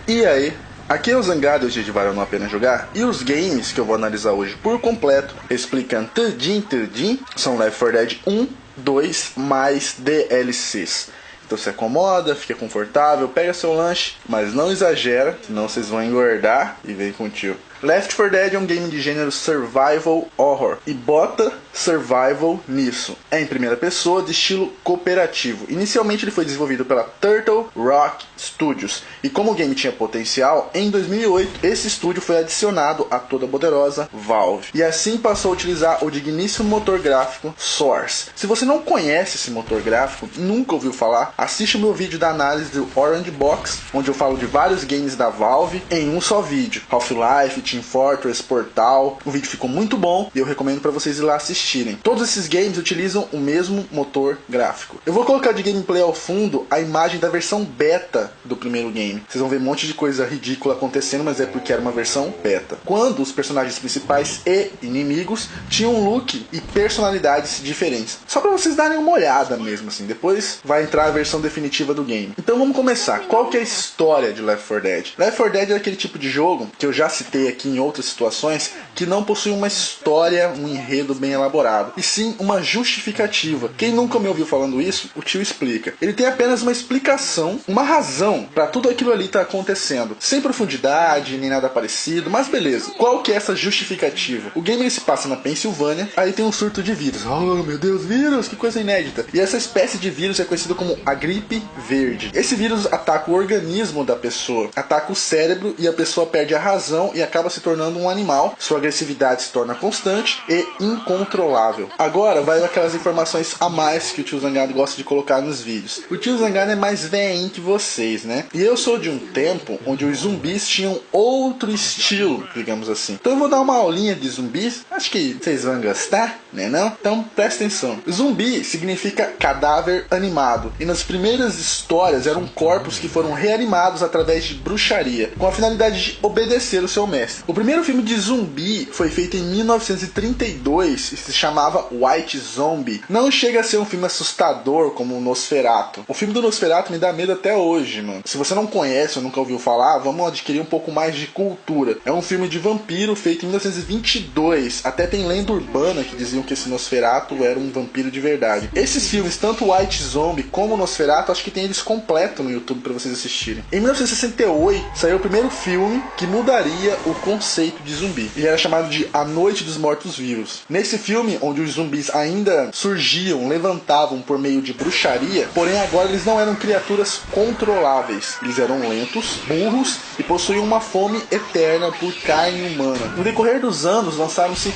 E aí? Aqui é o Zangado, hoje de Valeu Não a Pena Jogar, e os games que eu vou analisar hoje por completo, explicando tudinho, são Left 4 Dead 1, 2 mais DLCs. Então se acomoda, fica confortável, pega seu lanche, mas não exagera, senão vocês vão engordar e vem contigo. Left 4 Dead é um game de gênero survival horror, e bota survival nisso. É em primeira pessoa, de estilo cooperativo. Inicialmente ele foi desenvolvido pela Turtle Rock Studios, e como o game tinha potencial, em 2008 esse estúdio foi adicionado à toda poderosa Valve, e assim passou a utilizar o digníssimo motor gráfico Source. Se você não conhece esse motor gráfico, nunca ouviu falar, assiste o meu vídeo da análise do Orange Box, onde eu falo de vários games da Valve em um só vídeo. Half-Life, Team Fortress, Portal. O vídeo ficou muito bom e eu recomendo para vocês ir lá assistirem. Todos esses games utilizam o mesmo motor gráfico. Eu vou colocar de gameplay ao fundo a imagem da versão beta do primeiro game. Vocês vão ver um monte de coisa ridícula acontecendo, mas é porque era uma versão beta. Quando os personagens principais e inimigos tinham um look e personalidades diferentes. Só para vocês darem uma olhada mesmo assim. Depois vai entrar a versão definitiva do game. Então vamos começar. Qual que é a história de Left 4 Dead? Left 4 Dead é aquele tipo de jogo que eu já citei aqui em outras situações, que não possui uma história, um enredo bem elaborado, e sim uma justificativa. Quem nunca me ouviu falando isso, o tio explica. Ele tem apenas uma explicação, uma razão para tudo aquilo ali tá acontecendo, sem profundidade, nem nada parecido, mas beleza. Qual que é essa justificativa? O game ele se passa na Pensilvânia, aí tem um surto de vírus. Oh meu Deus, vírus, que coisa inédita. E essa espécie de vírus é conhecido como a gripe verde. Esse vírus ataca o organismo da pessoa, ataca o cérebro e a pessoa perde a razão e acaba se tornando um animal. Sua agressividade se torna constante e incontrolável. Agora vai aquelas informações a mais que o tio Zangado gosta de colocar nos vídeos. O tio Zangado é mais velhinho que vocês, né? E eu sou de um tempo onde os zumbis tinham outro estilo, digamos assim. Então eu vou dar uma aulinha de zumbis. Acho que vocês vão gostar, né não? Então presta atenção. Zumbi significa cadáver animado. E nas primeiras histórias eram corpos que foram reanimados através de bruxaria, com a finalidade de obedecer o seu mestre. O primeiro filme de zumbi foi feito em 1932 e se chamava White Zombie. Não chega a ser um filme assustador como o Nosferatu. O filme do Nosferatu me dá medo até hoje, mano. Se você não conhece ou nunca ouviu falar, vamos adquirir um pouco mais de cultura. É um filme de vampiro feito em 1922. Até tem lenda urbana que diziam que esse Nosferatu era um vampiro de verdade. Esses filmes, tanto White Zombie como Nosferatu, acho que tem eles completos no YouTube para vocês assistirem. Em 1968 saiu o primeiro filme que mudaria o conceito de zumbi. Ele era chamado de A Noite dos Mortos-Vivos. Nesse filme, onde os zumbis ainda surgiam, levantavam por meio de bruxaria, porém agora eles não eram criaturas controláveis. Eles eram lentos, burros e possuíam uma fome eterna por carne humana. No decorrer dos anos, lançaram-se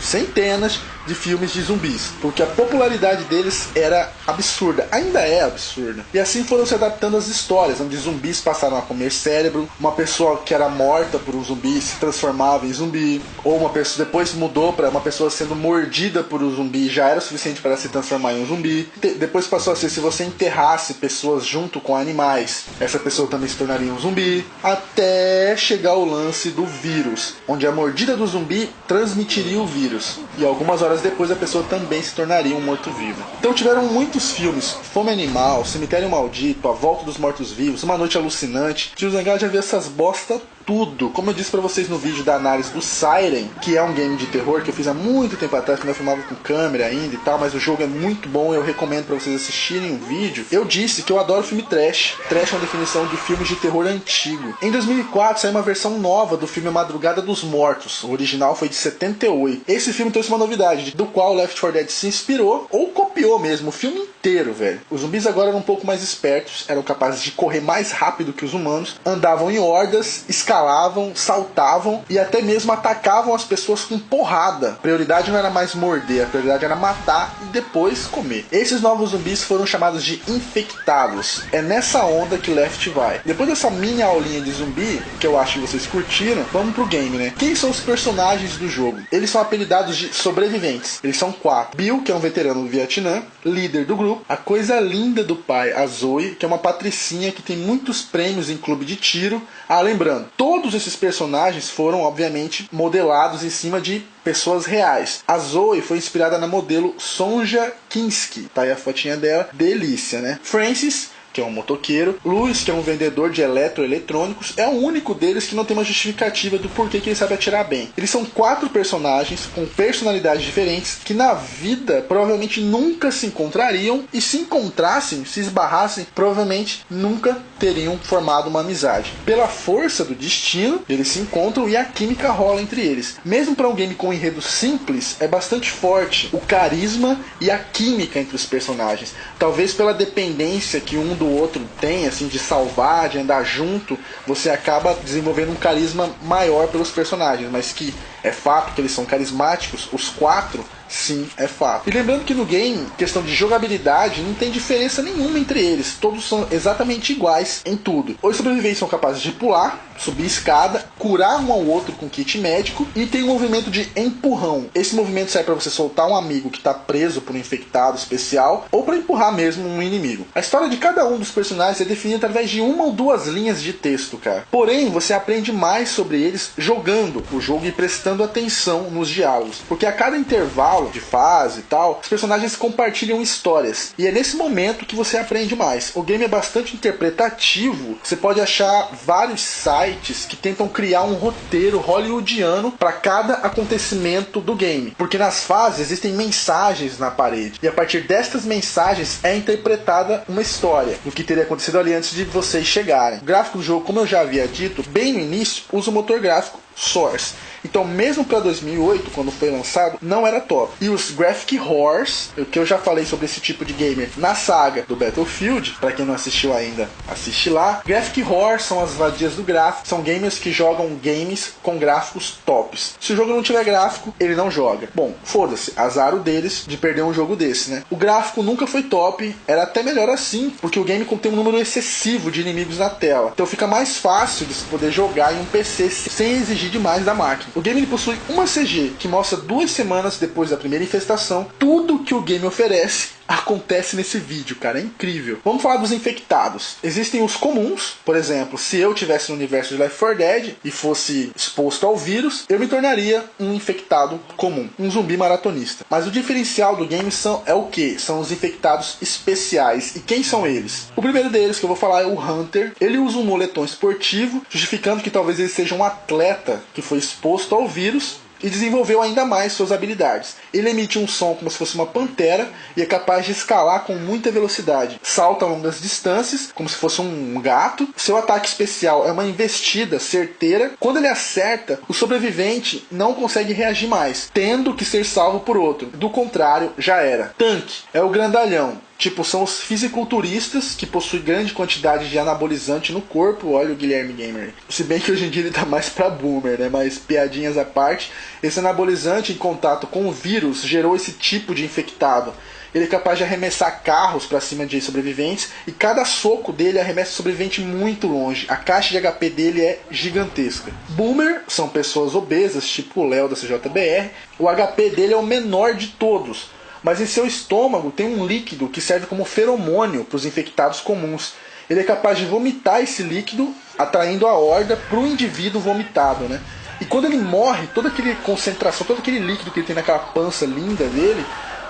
centenas de filmes de zumbis, porque a popularidade deles era absurda, ainda é absurda. E assim foram se adaptando as histórias, onde zumbis passaram a comer cérebro, uma pessoa que era morta por um zumbi se transformava em zumbi, ou uma pessoa depois mudou para uma pessoa sendo mordida por um zumbi, já era o suficiente para se transformar em um zumbi. Depois passou a ser, se você enterrasse pessoas junto com animais, essa pessoa também se tornaria um zumbi, até chegar ao lance do vírus, onde a mordida do zumbi transmitiria o vírus, e algumas horas depois a pessoa também se tornaria um morto-vivo. Então tiveram muitos filmes: Fome Animal, Cemitério Maldito, A Volta dos Mortos-Vivos, Uma Noite Alucinante. Tio Zangado já viu essas bosta tudo. Como eu disse pra vocês no vídeo da análise do Siren, que é um game de terror que eu fiz há muito tempo atrás, quando eu filmava com câmera ainda e tal, mas o jogo é muito bom, eu recomendo pra vocês assistirem o vídeo. Eu disse que eu adoro filme trash. Trash é uma definição de filmes de terror antigo. Em 2004 saiu uma versão nova do filme Madrugada dos Mortos. O original foi de 78. Esse filme trouxe uma novidade, do qual Left 4 Dead se inspirou, ou copiou mesmo, o filme inteiro, velho. Os zumbis agora eram um pouco mais espertos, eram capazes de correr mais rápido que os humanos, andavam em hordas, escalavam, saltavam e até mesmo atacavam as pessoas com porrada. A prioridade não era mais morder, a prioridade era matar e depois comer. Esses novos zumbis foram chamados de infectados. É nessa onda que Left vai. Depois dessa mini aulinha de zumbi, que eu acho que vocês curtiram, vamos pro game, né? Quem são os personagens do jogo? Eles são apelidados de sobreviventes. Eles são 4. Bill, que é um veterano do Vietnã, líder do grupo. A coisa linda do pai, a Zoe, que é uma patricinha que tem muitos prêmios em clube de tiro. Ah, lembrando, todos esses personagens foram, obviamente, modelados em cima de pessoas reais. A Zoe foi inspirada na modelo Sonja Kinski. Tá aí a fotinha dela. Delícia, né? Francis, que que é um motoqueiro. Luiz, que é um vendedor de eletrônicos, é o único deles que não tem uma justificativa do porquê que ele sabe atirar bem. Eles são 4 personagens com personalidades diferentes que na vida provavelmente nunca se encontrariam, e se encontrassem, se esbarrassem, provavelmente nunca teriam formado uma amizade. Pela força do destino, eles se encontram e a química rola entre eles. Mesmo para um game com um enredo simples, é bastante forte o carisma e a química entre os personagens. Talvez pela dependência que um do outro tem, assim, de salvar, de andar junto, você acaba desenvolvendo um carisma maior pelos personagens, mas que é fato que eles são carismáticos, os 4, sim, é fato. E lembrando que no game, questão de jogabilidade, não tem diferença nenhuma entre eles. Todos são exatamente iguais em tudo. Os sobreviventes são capazes de pular, subir escada, curar um ao outro com kit médico, e tem um movimento de empurrão. Esse movimento serve para você soltar um amigo que está preso por um infectado especial, ou para empurrar mesmo um inimigo. A história de cada um dos personagens é definida através de 1 ou 2 linhas de texto, cara. Porém, você aprende mais sobre eles jogando o jogo e prestando atenção nos diálogos, porque a cada intervalo de fase e tal, os personagens compartilham histórias, e é nesse momento que você aprende mais. O game é bastante interpretativo, você pode achar vários sites que tentam criar um roteiro hollywoodiano para cada acontecimento do game, porque nas fases existem mensagens na parede, e a partir destas mensagens é interpretada uma história do que teria acontecido ali antes de vocês chegarem. O gráfico do jogo, como eu já havia dito, bem no início, usa o motor gráfico Source. Então, mesmo para 2008, quando foi lançado, não era top. E os Graphic Horrors, o que eu já falei sobre esse tipo de gamer na saga do Battlefield, para quem não assistiu ainda, assiste lá. Graphic Horrors são as vadias do gráfico, são gamers que jogam games com gráficos tops. Se o jogo não tiver gráfico, ele não joga. Bom, foda-se, azar o deles de perder um jogo desse, né? O gráfico nunca foi top, era até melhor assim, porque o game contém um número excessivo de inimigos na tela. Então fica mais fácil de se poder jogar em um PC sem exigir demais da máquina. O game ele possui uma CG que mostra 2 semanas depois da primeira infestação. Tudo que o game oferece acontece nesse vídeo, cara, é incrível. Vamos falar dos infectados. Existem os comuns, por exemplo, se eu tivesse no universo de Left 4 Dead e fosse exposto ao vírus, eu me tornaria um infectado comum, um zumbi maratonista. Mas o diferencial do game é o que? São os infectados especiais. E quem são eles? O primeiro deles que eu vou falar é o Hunter. Ele usa um moletom esportivo, justificando que talvez ele seja um atleta que foi exposto ao vírus e desenvolveu ainda mais suas habilidades. Ele emite um som como se fosse uma pantera e é capaz de escalar com muita velocidade. Salta a longas distâncias, como se fosse um gato. Seu ataque especial é uma investida certeira. Quando ele acerta, o sobrevivente não consegue reagir mais, tendo que ser salvo por outro. Do contrário, já era. Tanque é o grandalhão. Tipo, são os fisiculturistas que possuem grande quantidade de anabolizante no corpo. Olha o Guilherme Gamer. Se bem que hoje em dia ele tá mais pra boomer, né? Mas piadinhas à parte. Esse anabolizante em contato com o vírus gerou esse tipo de infectado. Ele é capaz de arremessar carros para cima de sobreviventes, e cada soco dele arremessa o sobrevivente muito longe. A caixa de HP dele é gigantesca. Boomer são pessoas obesas, tipo o Léo da CJBR. O HP dele é o menor de todos, mas em seu estômago tem um líquido que serve como feromônio para os infectados comuns. Ele é capaz de vomitar esse líquido, atraindo a horda para o indivíduo vomitado, né? E quando ele morre, toda aquela concentração, todo aquele líquido que ele tem naquela pança linda dele,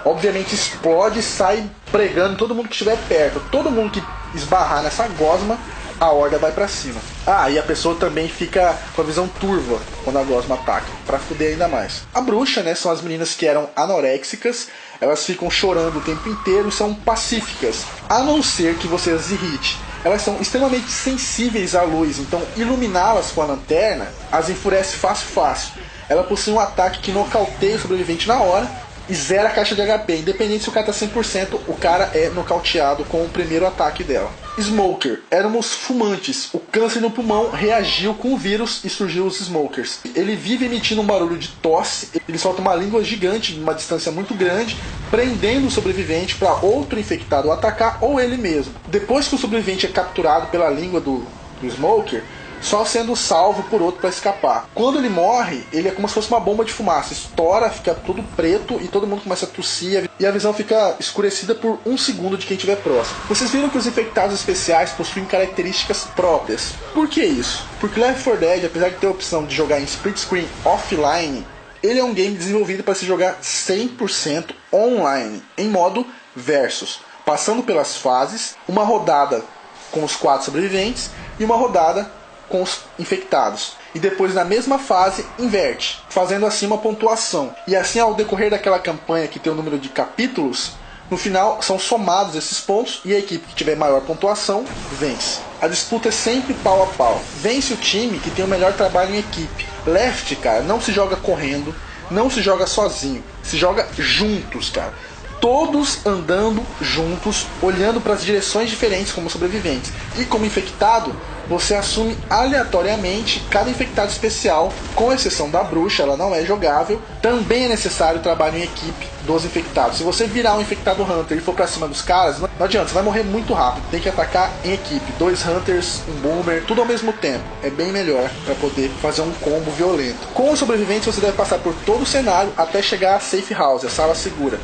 obviamente explode e sai pregando todo mundo que estiver perto. Todo mundo que esbarrar nessa gosma, a horda vai pra cima. Ah, e a pessoa também fica com a visão turva quando a gosma ataca, pra fuder ainda mais. A bruxa, né, são as meninas que eram anoréxicas. Elas ficam chorando o tempo inteiro e são pacíficas, a não ser que você as irrite. Elas são extremamente sensíveis à luz, então iluminá-las com a lanterna as enfurece fácil. Ela possui um ataque que nocauteia o sobrevivente na hora e zera a caixa de HP. Independente se o cara tá 100%, o cara é nocauteado com o primeiro ataque dela. Smoker. Éramos fumantes. O câncer no pulmão reagiu com o vírus e surgiu os smokers. Ele vive emitindo um barulho de tosse. Ele solta uma língua gigante de uma distância muito grande, prendendo o sobrevivente para outro infectado atacar ou ele mesmo. Depois que o sobrevivente é capturado pela língua do smoker, só sendo salvo por outro para escapar. Quando ele morre, ele é como se fosse uma bomba de fumaça. Estoura, fica tudo preto e todo mundo começa a tossir e a visão fica escurecida por 1 segundo de quem estiver próximo. Vocês viram que os infectados especiais possuem características próprias. Por que isso? Porque Left 4 Dead, apesar de ter a opção de jogar em split screen offline, ele é um game desenvolvido para se jogar 100% online, em modo versus, passando pelas fases. Uma rodada com os 4 sobreviventes e uma rodada com os infectados. E depois na mesma fase inverte, fazendo assim uma pontuação. E assim ao decorrer daquela campanha que tem o número de capítulos, no final são somados esses pontos e a equipe que tiver maior pontuação vence. A disputa é sempre pau a pau. Vence o time que tem o melhor trabalho em equipe. Left, cara, não se joga correndo, não se joga sozinho, se joga juntos, cara. Todos andando juntos, olhando para as direções diferentes como sobreviventes. E como infectado, você assume aleatoriamente cada infectado especial, com exceção da bruxa, ela não é jogável. Também é necessário o trabalho em equipe dos infectados. Se você virar um infectado hunter e for pra cima dos caras, não adianta, você vai morrer muito rápido. Tem que atacar em equipe, 2 hunters, um boomer, tudo ao mesmo tempo. É bem melhor para poder fazer um combo violento. Com os sobreviventes você deve passar por todo o cenário até chegar à safe house, a sala segura.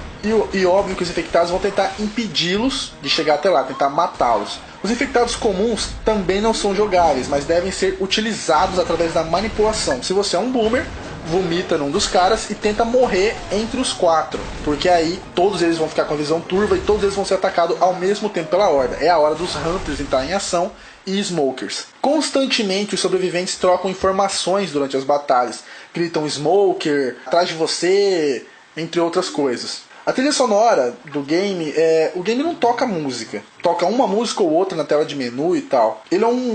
E óbvio que os infectados vão tentar impedi-los de chegar até lá, tentar matá-los. Os infectados comuns também não são jogáveis, mas devem ser utilizados através da manipulação. Se você é um boomer, vomita num dos caras e tenta morrer entre os 4, porque aí todos eles vão ficar com a visão turva e todos eles vão ser atacados ao mesmo tempo pela horda. É a hora dos hunters entrar em ação e smokers. Constantemente os sobreviventes trocam informações durante as batalhas, gritam smoker, atrás de você, entre outras coisas. A trilha sonora do game, o game não toca música. Toca uma música ou outra na tela de menu e tal.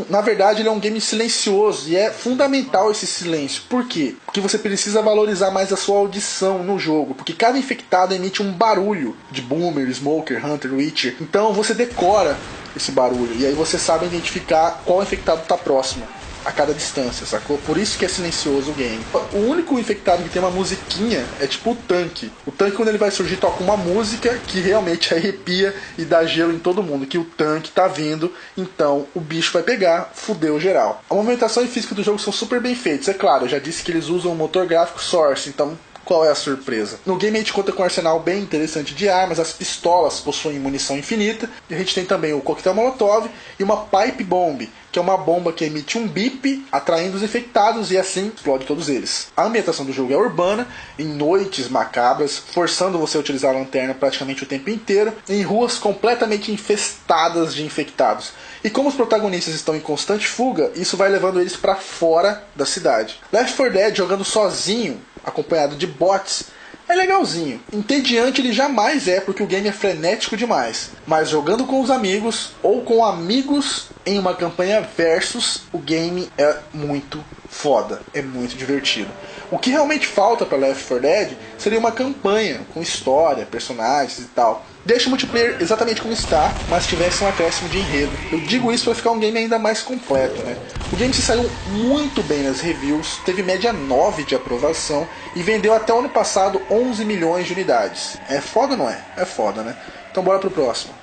Na verdade, ele é um game silencioso e é fundamental esse silêncio. Por quê? Porque você precisa valorizar mais a sua audição no jogo. Porque cada infectado emite um barulho de boomer, smoker, hunter, witcher. Então você decora esse barulho e aí você sabe identificar qual infectado está próximo a cada distância, sacou? Por isso que é silencioso o game. O único infectado que tem uma musiquinha é tipo o tanque. O tanque, quando ele vai surgir, toca uma música que realmente arrepia e dá gelo em todo mundo, que o tanque tá vindo, então o bicho vai pegar, fudeu geral. A movimentação e física do jogo são super bem feitos, é claro, eu já disse que eles usam o motor gráfico Source, então qual é a surpresa? No game a gente conta com um arsenal bem interessante de armas, as pistolas possuem munição infinita, e a gente tem também o coquetel molotov e uma pipe bomb, que é uma bomba que emite um bip, atraindo os infectados e assim explode todos eles. A ambientação do jogo é urbana, em noites macabras, forçando você a utilizar a lanterna praticamente o tempo inteiro, em ruas completamente infestadas de infectados. E como os protagonistas estão em constante fuga, isso vai levando eles para fora da cidade. Left 4 Dead jogando sozinho, acompanhado de bots, é legalzinho. Entediante ele jamais é, porque o game é frenético demais. Mas jogando com os amigos, ou com amigos em uma campanha versus, o game é muito foda, é muito divertido. O que realmente falta para Left 4 Dead seria uma campanha com história, personagens e tal. Deixa o multiplayer exatamente como está, mas tivesse um acréscimo de enredo. Eu digo isso para ficar um game ainda mais completo, né? O game se saiu muito bem nas reviews, teve média 9 de aprovação e vendeu até o ano passado 11 milhões de unidades. É foda ou não é? É foda, né? Então bora pro próximo.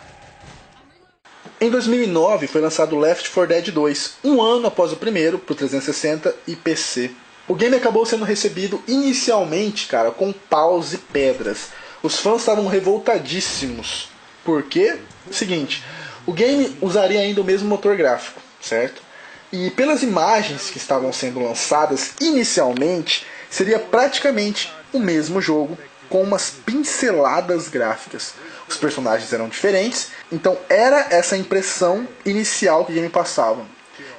Em 2009 foi lançado Left 4 Dead 2, um ano após o primeiro, pro 360 e PC. O game acabou sendo recebido inicialmente, cara, com paus e pedras. Os fãs estavam revoltadíssimos. Por quê? Seguinte, o game usaria ainda o mesmo motor gráfico, certo? E pelas imagens que estavam sendo lançadas inicialmente, seria praticamente o mesmo jogo, com umas pinceladas gráficas. Os personagens eram diferentes, então era essa impressão inicial que o game passava.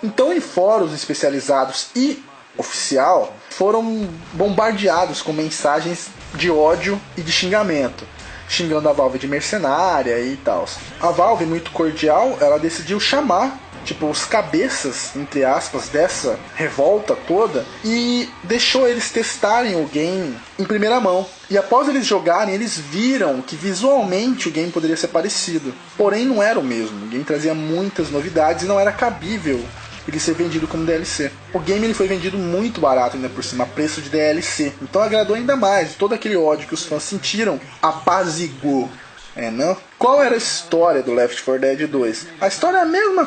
Então em fóruns especializados e oficial, foram bombardeados com mensagens de ódio e de xingamento, xingando a Valve de mercenária e tal. A Valve, muito cordial, ela decidiu chamar os cabeças, entre aspas, dessa revolta toda e deixou eles testarem o game em primeira mão. E após eles jogarem, eles viram que visualmente o game poderia ser parecido, porém não era o mesmo. O game trazia muitas novidades e não era cabível ele ser vendido como DLC. O game ele foi vendido muito barato ainda por cima, a preço de DLC. Então agradou ainda mais. Todo aquele ódio que os fãs sentiram apaziguou. Não? Qual era a história do Left 4 Dead 2? A história é a mesma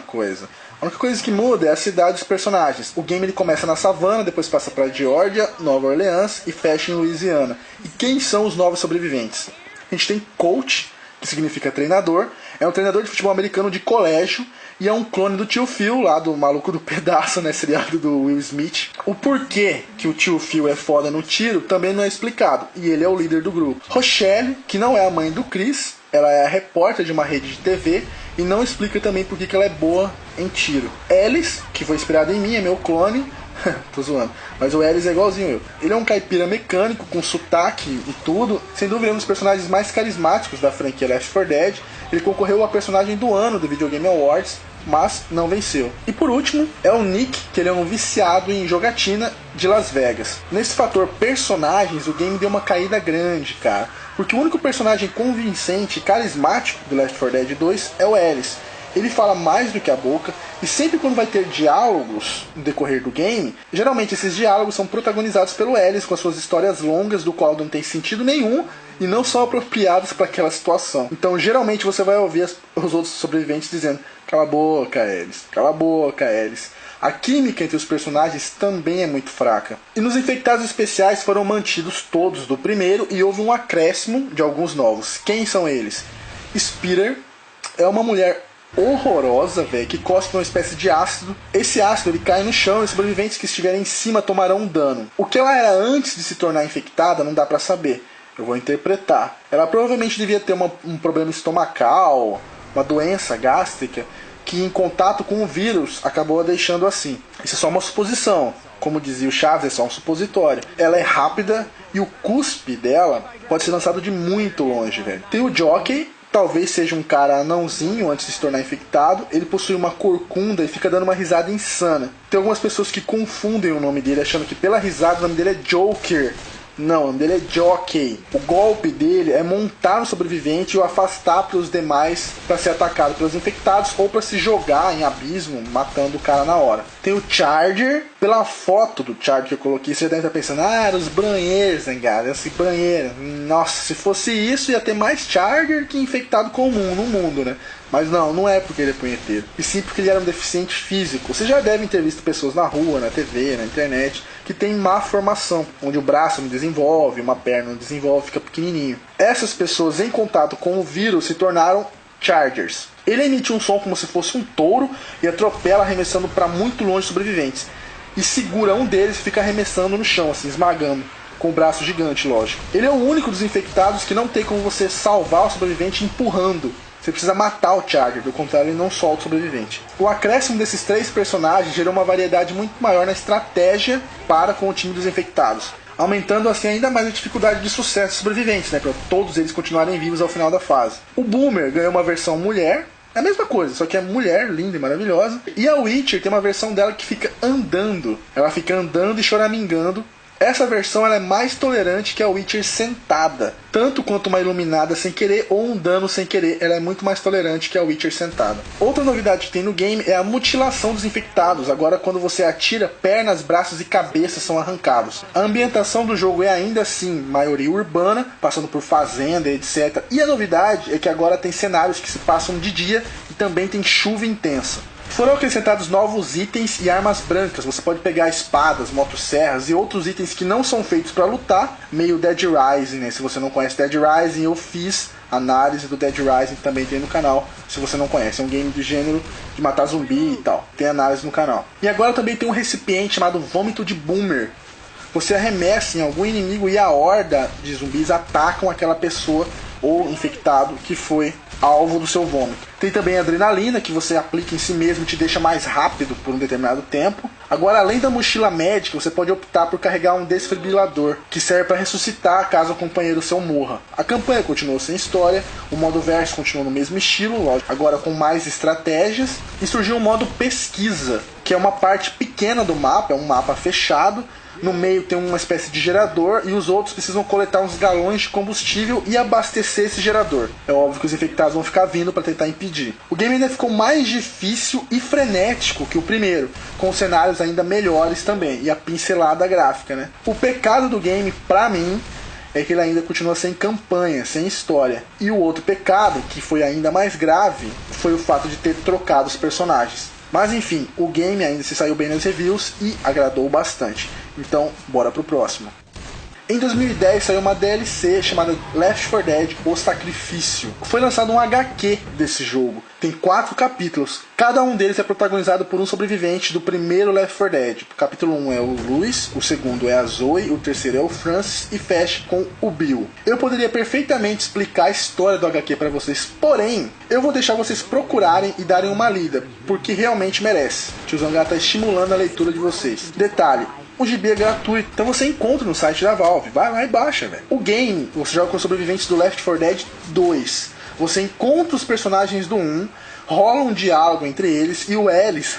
coisa. A única coisa que muda é a cidade dos personagens. O game ele começa na savana, depois passa para Geórgia, Nova Orleans e fecha em Louisiana. E quem são os novos sobreviventes? A gente tem Coach, que significa treinador. É um treinador de futebol americano de colégio e é um clone do tio Phil, lá do Maluco do Pedaço, né, seriado do Will Smith. O porquê que o tio Phil é foda no tiro também não é explicado, e ele é o líder do grupo. Rochelle, que não é a mãe do Chris, ela é a repórter de uma rede de TV e não explica também por que ela é boa em tiro. Ellis, que foi inspirado em mim, é meu clone. Tô zoando, mas o Ellis é igualzinho eu. Ele é um caipira mecânico com sotaque e tudo. Sem dúvida, um dos personagens mais carismáticos da franquia Left 4 Dead. Ele concorreu a personagem do ano do Video Game Awards, mas não venceu. E por último, é o Nick, que ele é um viciado em jogatina de Las Vegas. Nesse fator personagens, o game deu uma caída grande, cara. Porque o único personagem convincente e carismático do Left 4 Dead 2 é o Ellis. Ele fala mais do que a boca, e sempre quando vai ter diálogos no decorrer do game, geralmente esses diálogos são protagonizados pelo Ellis com as suas histórias longas, do qual não tem sentido nenhum e não são apropriadas para aquela situação. Então geralmente você vai ouvir os outros sobreviventes dizendo: cala a boca, Ellis, cala a boca, Ellis. A química entre os personagens também é muito fraca. E nos infectados especiais foram mantidos todos do primeiro e houve um acréscimo de alguns novos. Quem são eles? Spitter é uma mulher horrorosa, velho, que cospe uma espécie de ácido. Esse ácido ele cai no chão e os sobreviventes que estiverem em cima tomarão um dano. O que ela era antes de se tornar infectada não dá pra saber. Eu vou interpretar. Ela provavelmente devia ter um problema estomacal, uma doença gástrica, que em contato com o vírus acabou a deixando assim. Isso é só uma suposição. Como dizia o Chaves, é só um supositório. Ela é rápida e o cuspe dela pode ser lançado de muito longe, velho. Tem o Jockey. Talvez seja um cara anãozinho antes de se tornar infectado. Ele possui uma corcunda e fica dando uma risada insana. Tem algumas pessoas que confundem o nome dele, achando que pela risada o nome dele é Joker. Não, o nome dele é Jockey. O golpe dele é montar no sobrevivente e o afastar para os demais para ser atacado pelos infectados ou para se jogar em abismo, matando o cara na hora. Tem o Charger. Pela foto do Charger que eu coloquei, você deve estar pensando: ah, era os banheiros, hein, cara? Esse banheiro. Nossa, se fosse isso, ia ter mais Charger que infectado comum no mundo, né? Mas não é porque ele é punheteiro, e sim porque ele era um deficiente físico. Vocês já devem ter visto pessoas na rua, na TV, na internet, que tem má formação, onde o braço não desenvolve, uma perna não desenvolve, fica pequenininho. Essas pessoas em contato com o vírus se tornaram Chargers. Ele emite um som como se fosse um touro e atropela arremessando para muito longe os sobreviventes. E segura um deles e fica arremessando no chão, assim, esmagando, com o braço gigante, lógico. Ele é o único dos infectados que não tem como você salvar o sobrevivente empurrando. Você precisa matar o Charger, do contrário ele não solta o sobrevivente. O acréscimo desses três personagens gerou uma variedade muito maior na estratégia para com o time dos infectados, aumentando assim ainda mais a dificuldade de sucesso dos sobreviventes, né, para todos eles continuarem vivos ao final da fase. O Boomer ganhou uma versão mulher, é a mesma coisa, só que é mulher, linda e maravilhosa. E a Witcher tem uma versão dela que fica andando. Ela fica andando e choramingando. Essa versão ela é mais tolerante que a Witcher sentada. Tanto quanto uma iluminada sem querer ou um dano sem querer, ela é muito mais tolerante que a Witcher sentada. Outra novidade que tem no game é a mutilação dos infectados. Agora quando você atira, pernas, braços e cabeças são arrancados. A ambientação do jogo é ainda assim maioria urbana, passando por fazenda, etc. E a novidade é que agora tem cenários que se passam de dia e também tem chuva intensa. Foram acrescentados novos itens e armas brancas. Você pode pegar espadas, motosserras e outros itens que não são feitos para lutar, meio Dead Rising, né? Se você não conhece Dead Rising, eu fiz análise do Dead Rising, também tem no canal. Se você não conhece, é um game do gênero de matar zumbi e tal. Tem análise no canal. E agora também tem um recipiente chamado Vômito de Boomer. Você arremessa em algum inimigo e a horda de zumbis atacam aquela pessoa ou infectado que foi alvo do seu vômito. Tem também a adrenalina, que você aplica em si mesmo e te deixa mais rápido por um determinado tempo. Agora, além da mochila médica, você pode optar por carregar um desfibrilador, que serve para ressuscitar caso o companheiro seu morra. A campanha continuou sem história, o modo verso continuou no mesmo estilo, lógico, agora com mais estratégias, e surgiu um modo pesquisa, que é uma parte pequena do mapa, é um mapa fechado. No meio tem uma espécie de gerador e os outros precisam coletar uns galões de combustível e abastecer esse gerador. É óbvio que os infectados vão ficar vindo para tentar impedir. O game ainda ficou mais difícil e frenético que o primeiro, com cenários ainda melhores também, e a pincelada gráfica, né? O pecado do game, pra mim, é que ele ainda continua sem campanha, sem história. E o outro pecado, que foi ainda mais grave, foi o fato de ter trocado os personagens. Mas enfim, o game ainda se saiu bem nas reviews e agradou bastante. Então, bora pro próximo. Em 2010 saiu uma DLC chamada Left 4 Dead: O Sacrifício. Foi lançado um HQ desse jogo. Tem 4 capítulos. Cada um deles é protagonizado por um sobrevivente do primeiro Left 4 Dead. O capítulo 1 é o Louis, o segundo é a Zoe, o terceiro é o Francis e fecha com o Bill. Eu poderia perfeitamente explicar a história do HQ para vocês, porém, eu vou deixar vocês procurarem e darem uma lida, porque realmente merece. O Tio Zangado está estimulando a leitura de vocês. Detalhe, o gibi é gratuito, então você encontra no site da Valve. Vai lá e baixa, velho. O game, você joga com os sobreviventes do Left 4 Dead 2. Você encontra os personagens do 1, rola um diálogo entre eles e o Ellis,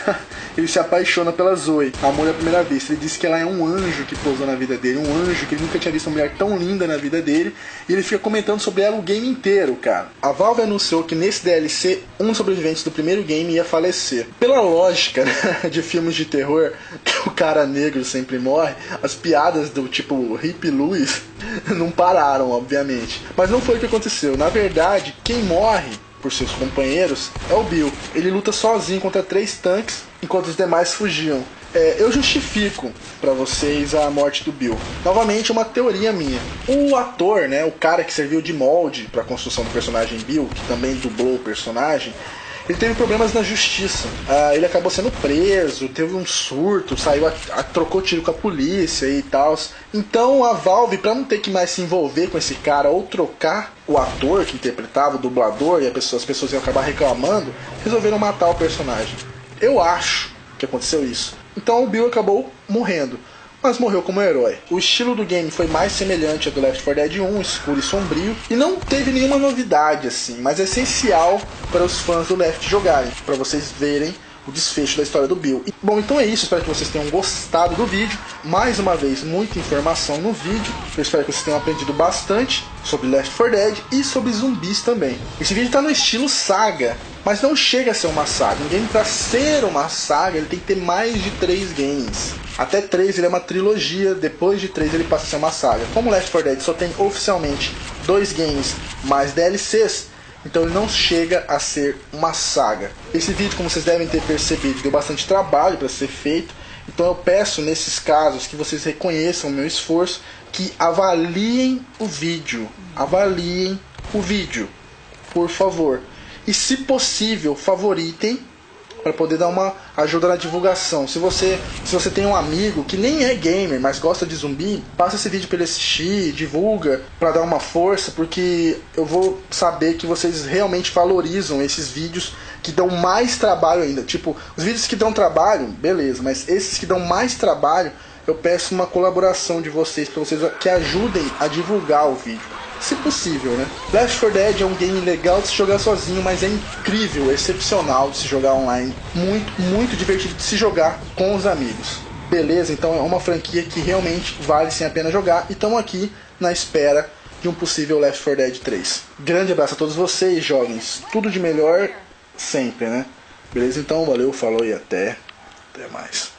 ele se apaixona pela Zoe, amor à primeira vista. Ele diz que ela é um anjo que pousou na vida dele, um anjo que ele nunca tinha visto uma mulher tão linda na vida dele, e ele fica comentando sobre ela o game inteiro, cara. A Valve anunciou que nesse DLC, um dos sobreviventes do primeiro game ia falecer. Pela lógica, né, de filmes de terror, que o cara negro sempre morre, as piadas do tipo Hip Louis não pararam, obviamente. Mas não foi o que aconteceu. Na verdade, quem morre por seus companheiros é o Bill. Ele luta sozinho contra 3 tanques, enquanto os demais fugiam. Eu justifico para vocês a morte do Bill. Novamente, uma teoria minha. O ator, né, o cara que serviu de molde para a construção do personagem Bill, que também dublou o personagem, ele teve problemas na justiça. Ele acabou sendo preso, teve um surto, saiu, trocou tiro com a polícia e tal. Então a Valve, pra não ter que mais se envolver com esse cara ou trocar o ator que interpretava, o dublador, e as pessoas iam acabar reclamando, resolveram matar o personagem. Eu acho que aconteceu isso. Então o Bill acabou morrendo, mas morreu como herói. O estilo do game foi mais semelhante ao do Left 4 Dead 1, escuro e sombrio, e não teve nenhuma novidade assim, mas é essencial para os fãs do Left jogarem, para vocês verem o desfecho da história do Bill. Bom, então é isso, espero que vocês tenham gostado do vídeo. Mais uma vez, muita informação no vídeo. Eu espero que vocês tenham aprendido bastante sobre Left 4 Dead e sobre zumbis também. Esse vídeo está no estilo saga, mas não chega a ser uma saga. Um game, para ser uma saga, ele tem que ter mais de 3 games. Até 3 ele é uma trilogia, depois de 3 ele passa a ser uma saga. Como Left 4 Dead só tem oficialmente 2 games mais DLCs, então ele não chega a ser uma saga. Esse vídeo, como vocês devem ter percebido, deu bastante trabalho para ser feito. Então eu peço nesses casos que vocês reconheçam o meu esforço, que avaliem o vídeo. Avaliem o vídeo, por favor. E se possível, favoritem, para poder dar uma ajuda na divulgação. Se você tem um amigo que nem é gamer, mas gosta de zumbi, passa esse vídeo para ele assistir, divulga, para dar uma força, porque eu vou saber que vocês realmente valorizam esses vídeos que dão mais trabalho ainda. Tipo, os vídeos que dão trabalho, beleza, mas esses que dão mais trabalho, eu peço uma colaboração de vocês, para vocês que ajudem a divulgar o vídeo. Se possível, né? Left 4 Dead é um game legal de se jogar sozinho, mas é incrível, excepcional de se jogar online. Muito, muito divertido de se jogar com os amigos. Beleza? Então é uma franquia que realmente vale sim a pena jogar. E estamos aqui na espera de um possível Left 4 Dead 3. Grande abraço a todos vocês, jovens. Tudo de melhor sempre, né? Beleza? Então, valeu, falou e até mais.